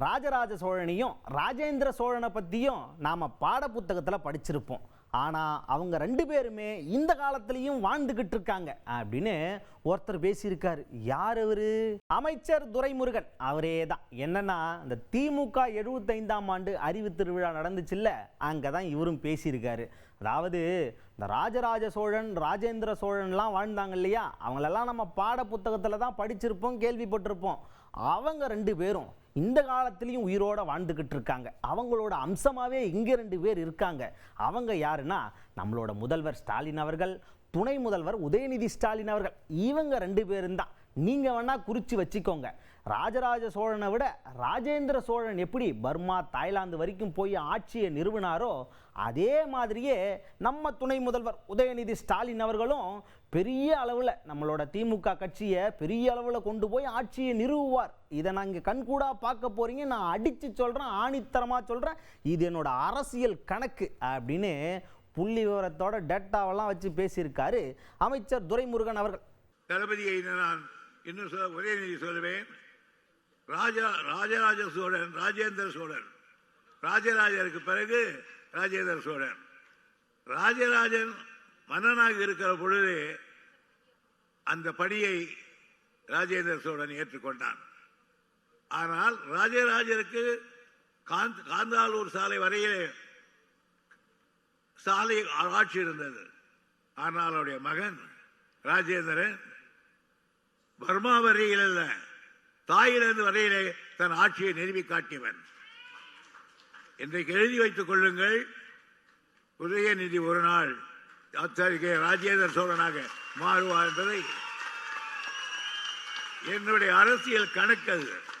ராஜராஜ சோழனையும் ராஜேந்திர சோழனை பற்றியும் நாம் பாட புத்தகத்தில் படிச்சிருப்போம். ஆனால் அவங்க ரெண்டு பேருமே இந்த காலத்திலையும் வாழ்ந்துக்கிட்டு இருக்காங்க அப்படின்னு ஒருத்தர் பேசியிருக்காரு. யார் அவரு? அமைச்சர் துரைமுருகன் அவரே தான். என்னன்னா, இந்த திமுக 75ஆம் ஆண்டு அறிவு திருவிழா நடந்துச்சுல்ல, அங்கே தான் இவரும் பேசியிருக்காரு. அதாவது இந்த ராஜராஜ சோழன் ராஜேந்திர சோழன்லாம் வாழ்ந்தாங்க இல்லையா, அவங்களெல்லாம் நம்ம பாட புத்தகத்தில் தான் படிச்சிருப்போம், கேள்விப்பட்டிருப்போம். அவங்க ரெண்டு பேரும் இந்த காலத்திலையும் உயிரோட வாழ்ந்துக்கிட்டு இருக்காங்க. அவங்களோட அம்சமாகவே இங்கே ரெண்டு பேர் இருக்காங்க. அவங்க யாருன்னா, நம்மளோட முதல்வர் ஸ்டாலின் அவர்கள், துணை முதல்வர் உதயநிதி ஸ்டாலின் அவர்கள். இவங்க ரெண்டு பேரும் தான். நீங்கள் வேணால் குறித்து வச்சுக்கோங்க. ராஜராஜ சோழனை விட ராஜேந்திர சோழன் எப்படி பர்மா தாய்லாந்து வரைக்கும் போய் ஆட்சியை நிறுவினாரோ, அதே மாதிரியே நம்ம துணை முதல்வர் உதயநிதி ஸ்டாலின் அவர்களும் பெரிய அளவில் நம்மளோட திமுக கட்சியை பெரிய அளவில் கொண்டு போய் ஆட்சியை நிறுவுவார். இதை நான் இங்கே கண்கூடாக பார்க்க போகிறீங்க. நான் அடித்து சொல்கிறேன், ஆணித்தரமாக சொல்கிறேன். இது என்னோட அரசியல் கணக்கு அப்படின்னு புள்ளி விவரத்தோட டேட்டாவெல்லாம் வச்சு பேசியிருக்காரு அமைச்சர் துரைமுருகன் அவர்கள். தளபதியை நான் இன்னும் உதயநிதி சொல்லுவேன். ராஜராஜ சோழன் ராஜேந்திர சோழன், ராஜராஜருக்கு பிறகு ராஜேந்திர சோழன். ராஜராஜன் மன்னனாக இருக்கிற பொழுது அந்த பணியை ராஜேந்திர சோழன் ஏற்றுக்கொண்டான். ஆனால் ராஜராஜருக்கு காந்தாலூர் சாலை வரையிலே சாலை ஆட்சி இருந்தது. ஆனால் அவருடைய மகன் ராஜேந்திரன் பர்மா வரையில் அல்ல, தாயிலிருந்து வரையிலே தன் ஆட்சியை நிறுவி காட்டியவன். இன்றைக்கு எழுதி வைத்துக் கொள்ளுங்கள், உதயநிதி ஒரு நாள் அத்தகைய ராஜேந்திர சோழனாக மாறுவார் என்பதை என்னுடைய அரசியல் கணக்கு.